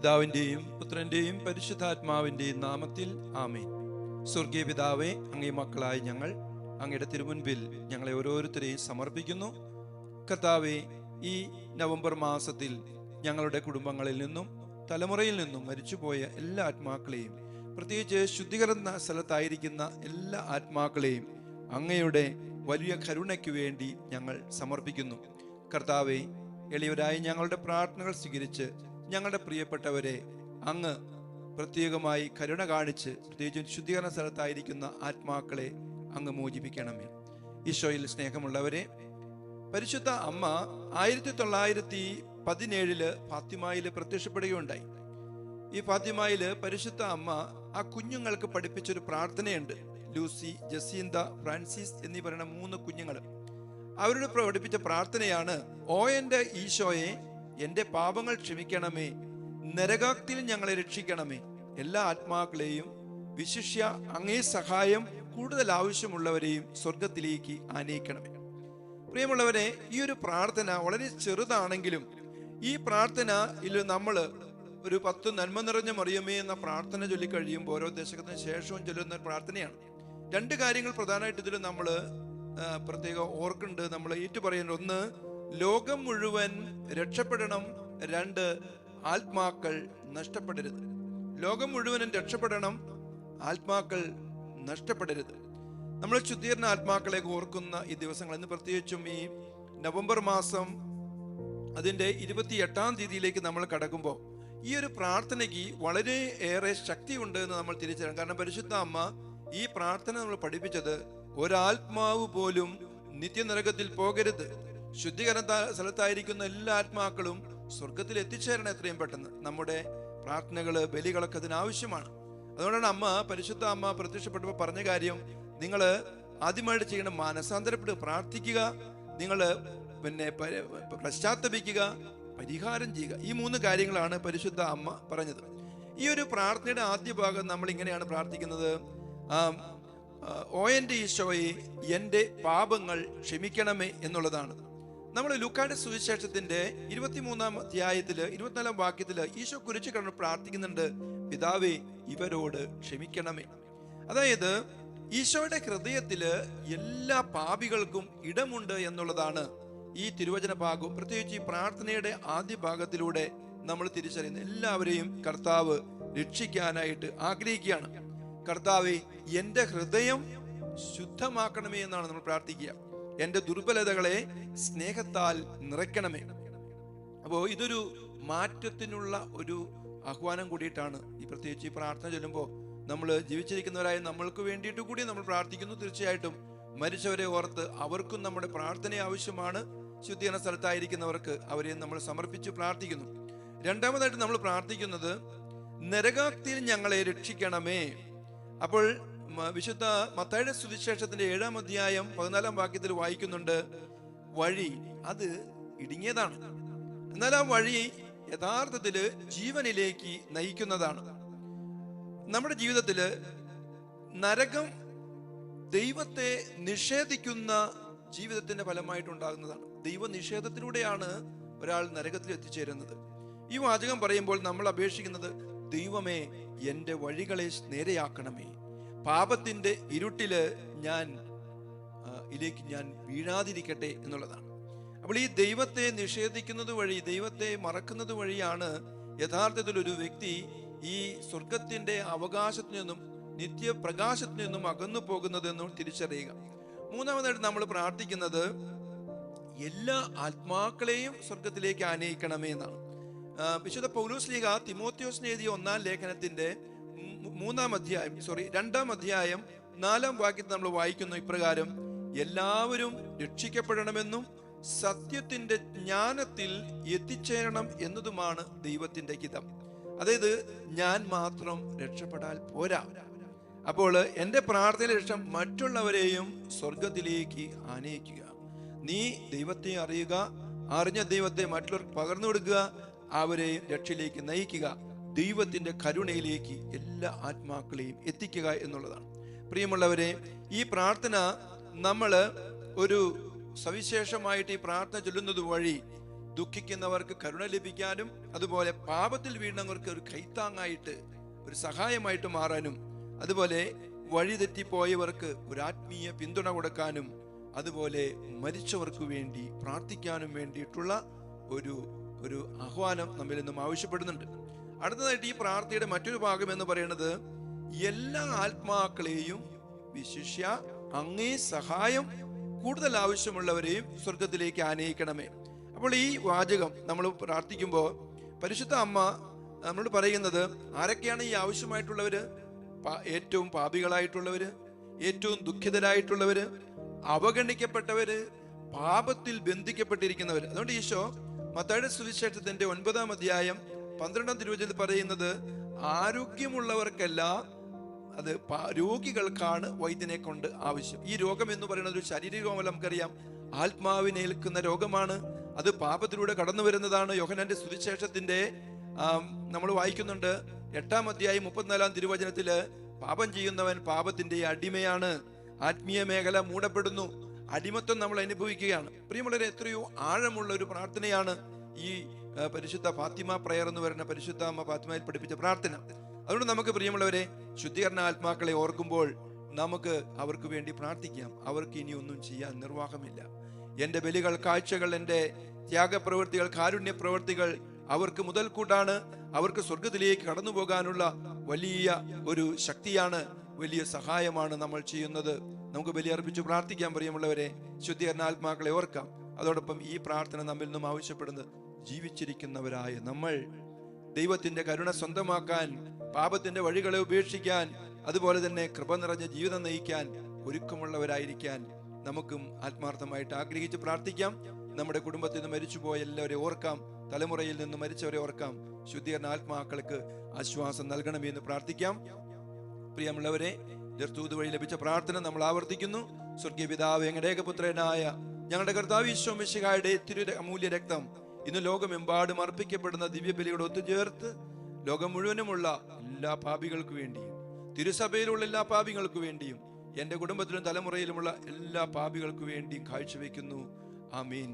പിതാവിൻ്റെയും പുത്രൻ്റെയും പരിശുദ്ധാത്മാവിൻ്റെയും നാമത്തിൽ ആമേൻ. സ്വർഗീയ പിതാവേ, അങ്ങേ മക്കളായി ഞങ്ങൾ അങ്ങയുടെ തിരുമുൻപിൽ ഞങ്ങളെ ഓരോരുത്തരെയും സമർപ്പിക്കുന്നു. കർത്താവേ, ഈ നവംബർ മാസത്തിൽ ഞങ്ങളുടെ കുടുംബങ്ങളിൽ നിന്നും തലമുറയിൽ നിന്നും മരിച്ചുപോയ എല്ലാ ആത്മാക്കളെയും, പ്രത്യേകിച്ച് ശുദ്ധീകരണ സ്ഥലത്തായിരിക്കുന്ന എല്ലാ ആത്മാക്കളെയും അങ്ങയുടെ വലിയ കരുണയ്ക്ക് വേണ്ടി ഞങ്ങൾ സമർപ്പിക്കുന്നു. കർത്താവേ, എളിയവരായി ഞങ്ങളുടെ പ്രാർത്ഥനകൾ സ്വീകരിച്ച് ഞങ്ങളുടെ പ്രിയപ്പെട്ടവരെ അങ്ങ് പ്രത്യേകമായി കരുണ കാണിച്ച്, പ്രത്യേകിച്ചും ശുദ്ധീകരണ സ്ഥലത്തായിരിക്കുന്ന ആത്മാക്കളെ അങ്ങ് മോചിപ്പിക്കണമേ. ഈശോയിൽ സ്നേഹമുള്ളവരെ, പരിശുദ്ധ അമ്മ 1917 ഫാത്തിമയിൽ പ്രത്യക്ഷപ്പെടുകയുണ്ടായി. ഈ ഫാത്തിമയിൽ പരിശുദ്ധ അമ്മ ആ കുഞ്ഞുങ്ങൾക്ക് പഠിപ്പിച്ചൊരു പ്രാർത്ഥനയുണ്ട്. ലൂസി, ജസീന്ത, ഫ്രാൻസിസ് എന്നീ പറയുന്ന 3 കുഞ്ഞുങ്ങൾ. അവരോട് പഠിപ്പിച്ച പ്രാർത്ഥനയാണ്: ഓ എൻ്റെ ഈശോയെ, എൻ്റെ പാപങ്ങൾ ക്ഷമിക്കണമേ, നരകാഗ്നിയിൽ ഞങ്ങളെ രക്ഷിക്കണമേ, എല്ലാ ആത്മാക്കളെയും വിശിഷ്യ അങ്ങേ സഹായം കൂടുതൽ ആവശ്യമുള്ളവരെയും സ്വർഗത്തിലേക്ക് ആനയിക്കണമേ. പ്രിയമുള്ളവരെ, ഈ ഒരു പ്രാർത്ഥന വളരെ ചെറുതാണെങ്കിലും ഈ പ്രാർത്ഥനയിൽ നമ്മൾ ഒരു 10 നന്മ നിറഞ്ഞ മറിയമേ എന്ന പ്രാർത്ഥന ചൊല്ലിക്കഴിയുമ്പോൾ ഓരോ ദശകത്തിന് ശേഷവും ചൊല്ലുന്ന പ്രാർത്ഥനയാണ്. 2 കാര്യങ്ങൾ പ്രധാനമായിട്ട് ഇതിൽ നമ്മൾ പ്രത്യേകം ഓർക്കുന്നുണ്ട്, നമ്മൾ ഏറ്റുപറയേണ്ടത്. 1, ലോകം മുഴുവൻ രക്ഷപ്പെടണം. 2, ആത്മാക്കൾ നഷ്ടപ്പെടരുത്. ലോകം മുഴുവനും രക്ഷപ്പെടണം, ആത്മാക്കൾ നഷ്ടപ്പെടരുത്. നമ്മൾ ശുദ്ധീകരണ ആത്മാക്കളെ ഓർക്കുന്ന ഈ ദിവസങ്ങൾ, ഇന്ന് പ്രത്യേകിച്ചും ഈ നവംബർ മാസം അതിൻ്റെ 28-ാം തീയതിയിലേക്ക് നമ്മൾ കടക്കുമ്പോൾ ഈ ഒരു പ്രാർത്ഥനയ്ക്ക് വളരെ ഏറെ ശക്തിയുണ്ട് എന്ന് നമ്മൾ തിരിച്ചറിയണം. കാരണം പരിശുദ്ധ അമ്മ ഈ പ്രാർത്ഥന നമ്മൾ പഠിപ്പിച്ചത് ഒരാത്മാവ് പോലും നിത്യനരകത്തിൽ പോകരുത്, ശുദ്ധീകരണ സ്ഥലത്തായിരിക്കുന്ന എല്ലാ ആത്മാക്കളും സ്വർഗത്തിൽ എത്തിച്ചേരണം എത്രയും പെട്ടെന്ന്. നമ്മുടെ പ്രാർത്ഥനകള്, ബലികളൊക്കെ അതിനാവശ്യമാണ്. അതുകൊണ്ടാണ് പരിശുദ്ധ അമ്മ പ്രത്യക്ഷപ്പെട്ടപ്പോൾ പറഞ്ഞ കാര്യം: നിങ്ങൾ ആദ്യമായിട്ട് ചെയ്യണം മാനസാന്തരപ്പെടുക, പ്രാർത്ഥിക്കുക, നിങ്ങൾ പശ്ചാത്തപിക്കുക, പരിഹാരം ചെയ്യുക. ഈ 3 കാര്യങ്ങളാണ് പരിശുദ്ധ അമ്മ പറഞ്ഞത്. ഈ ഒരു പ്രാർത്ഥനയുടെ ആദ്യ ഭാഗം നമ്മൾ ഇങ്ങനെയാണ് പ്രാർത്ഥിക്കുന്നത്: ഓ എൻ്റെ ഈശോയെ, എൻ്റെ പാപങ്ങൾ ക്ഷമിക്കണമേ എന്നുള്ളതാണ്. നമ്മൾ ലൂക്കായുടെ സുവിശേഷത്തിന്റെ 23-ാം അധ്യായത്തില് 24-ാം വാക്യത്തില് ഈശോ കുരിശ് കിടന്ന് പ്രാർത്ഥിക്കുന്നുണ്ട്: പിതാവേ, ഇവരോട് ക്ഷമിക്കണമേ. അതായത് ഈശോയുടെ ഹൃദയത്തില് എല്ലാ പാപികൾക്കും ഇടമുണ്ട് എന്നുള്ളതാണ് ഈ തിരുവചന ഭാഗവും, പ്രത്യേകിച്ച് ഈ പ്രാർത്ഥനയുടെ ആദ്യ ഭാഗത്തിലൂടെ നമ്മൾ തിരിച്ചറിയുന്നത്. എല്ലാവരെയും കർത്താവ് രക്ഷിക്കാനായിട്ട് ആഗ്രഹിക്കുകയാണ്. കർത്താവേ, എൻ്റെ ഹൃദയം ശുദ്ധമാക്കണമേ എന്നാണ് നമ്മൾ പ്രാർത്ഥിക്കുക. എൻ്റെ ദുർബലതകളെ സ്നേഹത്താൽ നിറയ്ക്കണമേ. അപ്പോൾ ഇതൊരു മാറ്റത്തിനുള്ള ഒരു ആഹ്വാനം കൂടിയിട്ടാണ് ഈ പ്രത്യേകിച്ച് ഈ പ്രാർത്ഥന ചൊല്ലുമ്പോൾ നമ്മൾ ജീവിച്ചിരിക്കുന്നവരായ നമ്മൾക്ക് വേണ്ടിയിട്ട് കൂടി നമ്മൾ പ്രാർത്ഥിക്കുന്നു. തീർച്ചയായിട്ടും മരിച്ചവരെ ഓർത്ത് അവർക്കും നമ്മുടെ പ്രാർത്ഥന ആവശ്യമാണ്. ശുദ്ധീകരണ സ്ഥലത്തായിരിക്കുന്നവർക്ക് അവരെ നമ്മൾ സമർപ്പിച്ച് പ്രാർത്ഥിക്കുന്നു. രണ്ടാമതായിട്ട് നമ്മൾ പ്രാർത്ഥിക്കുന്നത് നരകാഗ്നിയിൽ ഞങ്ങളെ രക്ഷിക്കണമേ. അപ്പോൾ വിശുദ്ധ മത്തായിയുടെ സുവിശേഷത്തിന്റെ 7-ാം അധ്യായം 14-ാം വാക്യത്തിൽ വായിക്കുന്നുണ്ട്: വഴി അത് ഇടുങ്ങിയതാണ്, എന്നാൽ ആ വഴി യഥാർത്ഥത്തില് ജീവനിലേക്ക് നയിക്കുന്നതാണ്. നമ്മുടെ ജീവിതത്തില് നരകം ദൈവത്തെ നിഷേധിക്കുന്ന ജീവിതത്തിന്റെ ഫലമായിട്ടുണ്ടാകുന്നതാണ്. ദൈവനിഷേധത്തിലൂടെയാണ് ഒരാൾ നരകത്തിൽ എത്തിച്ചേരുന്നത്. ഈ വാചകം പറയുമ്പോൾ നമ്മൾ അപേക്ഷിക്കുന്നത്: ദൈവമേ, എൻ്റെ വഴികളെ നേരെയാക്കണമേ, പാപത്തിന്റെ ഇരുട്ടില് ഞാൻ വീഴാതിരിക്കട്ടെ എന്നുള്ളതാണ്. അപ്പോൾ ഈ ദൈവത്തെ നിഷേധിക്കുന്നത് വഴി, ദൈവത്തെ മറക്കുന്നത് വഴിയാണ് യഥാർത്ഥത്തിൽ ഒരു വ്യക്തി ഈ സ്വർഗത്തിന്റെ അവകാശത്തിൽ നിന്നും നിത്യപ്രകാശത്തിൽ നിന്നും അകന്നു പോകുന്നതെന്നും തിരിച്ചറിയുക. മൂന്നാമതായിട്ട് നമ്മൾ പ്രാർത്ഥിക്കുന്നത് എല്ലാ ആത്മാക്കളെയും സ്വർഗത്തിലേക്ക് ആനയിക്കണമേ എന്നാണ്. വിശുദ്ധ പൗലോസ് ശ്ലീഹ തിമോത്തിയോസിന് എഴുതിയ 1-ാം ലേഖനത്തിന്റെ 2-ാം അധ്യായം 4-ാം വാക്യത്തിൽ നമ്മൾ വായിക്കുന്നു ഇപ്രകാരം: എല്ലാവരും രക്ഷിക്കപ്പെടണമെന്നും സത്യത്തിന്റെ ജ്ഞാനത്തിൽ എത്തിച്ചേരണം എന്നതുമാണ് ദൈവത്തിന്റെ ഹിതം. അതായത് ഞാൻ മാത്രം രക്ഷപ്പെടാൻ പോരാ. അപ്പോൾ എൻ്റെ പ്രാർത്ഥനയുടെ ലക്ഷ്യം മറ്റുള്ളവരെയും സ്വർഗത്തിലേക്ക് ആനയിക്കുക. നീ ദൈവത്തെ അറിയുക, അറിഞ്ഞ ദൈവത്തെ മറ്റുള്ളവർക്ക് പകർന്നു കൊടുക്കുക, അവരെ രക്ഷയിലേക്ക് നയിക്കുക, ദൈവത്തിന്റെ കരുണയിലേക്ക് എല്ലാ ആത്മാക്കളെയും എത്തിക്കുക എന്നുള്ളതാണ്. പ്രിയമുള്ളവരെ, ഈ പ്രാർത്ഥന നമ്മൾ ഒരു സവിശേഷമായിട്ട് ഈ പ്രാർത്ഥന ചൊല്ലുന്നത് വഴി ദുഃഖിക്കുന്നവർക്ക് കരുണ ലഭിക്കാനും അതുപോലെ പാപത്തിൽ വീണവർക്ക് ഒരു കൈത്താങ്ങായിട്ട് ഒരു സഹായമായിട്ട് മാറാനും അതുപോലെ വഴിതെറ്റിപ്പോയവർക്ക് ഒരു ആത്മീയ പിന്തുണ കൊടുക്കാനും അതുപോലെ മരിച്ചവർക്ക് വേണ്ടി പ്രാർത്ഥിക്കാനും വേണ്ടിയിട്ടുള്ള ഒരു ആഹ്വാനം നമ്മിൽ നിന്നും ആവശ്യപ്പെടുന്നുണ്ട്. അടുത്തതായിട്ട് ഈ പ്രാർത്ഥനയുടെ മറ്റൊരു ഭാഗം എന്ന് പറയുന്നത് എല്ലാ ആത്മാക്കളെയും വിശിഷ്യ അങ്ങേ സഹായം കൂടുതൽ ആവശ്യമുള്ളവരെയും സ്വർഗത്തിലേക്ക് ആനയിക്കണമേ. അപ്പോൾ ഈ വാചകം നമ്മൾ പ്രാർത്ഥിക്കുമ്പോൾ പരിശുദ്ധ അമ്മ നമ്മളോട് പറയുന്നത് ആരൊക്കെയാണ് ഈ ആവശ്യമായിട്ടുള്ളവര്? ഏറ്റവും പാപികളായിട്ടുള്ളവര്, ഏറ്റവും ദുഃഖിതരായിട്ടുള്ളവര്, അവഗണിക്കപ്പെട്ടവര്, പാപത്തിൽ ബന്ധിക്കപ്പെട്ടിരിക്കുന്നവര്. അതുകൊണ്ട് ഈശോ മത്തായിയുടെ സുവിശേഷത്തിന്റെ 9-ാം അധ്യായം 12-ാം തിരുവചനത്തിൽ പറയുന്നത് ആരോഗ്യമുള്ളവർക്കല്ല, അത് രോഗികൾക്കാണ് വൈദ്യനെ കൊണ്ട് ആവശ്യം. ഈ രോഗം എന്ന് പറയുന്നത് ഒരു ശാരീരിക രോഗമല്ല, നമുക്കറിയാം ആത്മാവിനേൽക്കുന്ന രോഗമാണ്. അത് പാപത്തിലൂടെ കടന്നു വരുന്നതാണ്. യോഹന്നാന്റെ സുവിശേഷത്തിന്റെ നമ്മൾ വായിക്കുന്നുണ്ട് 8-ാം അധ്യായം 34-ാം തിരുവചനത്തില് പാപം ചെയ്യുന്നവൻ പാപത്തിന്റെ അടിമയാണ്. ആത്മീയ മേഖല മൂടപ്പെടുന്നു, അടിമത്വം നമ്മൾ അനുഭവിക്കുകയാണ്. പ്രിയമുള്ളവരെ, എത്രയോ ആഴമുള്ള ഒരു പ്രാർത്ഥനയാണ് ഈ പരിശുദ്ധ ഫാത്തിമ പ്രയർ എന്ന് പറയുന്ന പരിശുദ്ധ അമ്മ ഫാത്തിമയിൽ പഠിപ്പിച്ച പ്രാർത്ഥന. അതുകൊണ്ട് നമുക്ക് പ്രിയമുള്ളവരെ, ശുദ്ധീകരണ ആത്മാക്കളെ ഓർക്കുമ്പോൾ നമുക്ക് അവർക്ക് വേണ്ടി പ്രാർത്ഥിക്കാം. അവർക്ക് ഇനി ഒന്നും ചെയ്യാൻ നിർവാഹമില്ല. എൻ്റെ ബലികൾ, കാഴ്ചകൾ, എൻ്റെ ത്യാഗപ്രവൃത്തികൾ, കാരുണ്യ പ്രവൃത്തികൾ അവർക്ക് മുതൽക്കൂട്ടാണ്. അവർക്ക് സ്വർഗത്തിലേക്ക് കടന്നു പോകാനുള്ള വലിയ ഒരു ശക്തിയാണ്, വലിയ സഹായമാണ് നമ്മൾ ചെയ്യുന്നത്. നമുക്ക് ബലിയർപ്പിച്ച് പ്രാർത്ഥിക്കാൻ പ്രിയമുള്ളവരെ, ശുദ്ധീകരണ ആത്മാക്കളെ ഓർക്കാം. അതോടൊപ്പം ഈ പ്രാർത്ഥന നമ്മിൽ നിന്നും ആവശ്യപ്പെടുന്നത് ജീവിച്ചിരിക്കുന്നവരായ നമ്മൾ ദൈവത്തിന്റെ കരുണ സ്വന്തമാക്കാൻ, പാപത്തിന്റെ വഴികളെ ഉപേക്ഷിക്കാൻ, അതുപോലെ തന്നെ കൃപ നിറഞ്ഞ ജീവിതം നയിക്കാൻ ഒരുക്കമുള്ളവരായിരിക്കാൻ നമുക്കും ആത്മാർത്ഥമായിട്ട് ആഗ്രഹിച്ച് പ്രാർത്ഥിക്കാം. നമ്മുടെ കുടുംബത്തിൽ നിന്ന് മരിച്ചുപോയ എല്ലാവരെയും ഓർക്കാം, തലമുറയിൽ നിന്ന് മരിച്ചവരെ ഓർക്കാം. ശുദ്ധീകരണ ആത്മാക്കൾക്ക് ആശ്വാസം നൽകണമെന്ന് പ്രാർത്ഥിക്കാം. പ്രിയമുള്ളവരെ, ദർത്തൂത് വഴി ലഭിച്ച പ്രാർത്ഥന നമ്മൾ ആവർത്തിക്കുന്നു. സ്വർഗീയ പിതാവേ, ഞങ്ങളുടെ ഏകപുത്രനായ ഞങ്ങളുടെ കർത്താവ് ഈശോ മിശിഹായുടെ തിരു അമൂല്യ രക്തം ഇന്ന് ലോകമെമ്പാടും അർപ്പിക്കപ്പെടുന്ന ദിവ്യബലിയോട് ഒത്തുചേർത്ത് ലോകം മുഴുവനുമുള്ള എല്ലാ പാപികൾക്കു വേണ്ടിയും, തിരുസഭയിലുള്ള എല്ലാ പാപികൾക്കു വേണ്ടിയും, എൻ്റെ കുടുംബത്തിലും തലമുറയിലുമുള്ള എല്ലാ പാപികൾക്കു വേണ്ടിയും കാഴ്ചവെക്കുന്നു. ആമീൻ.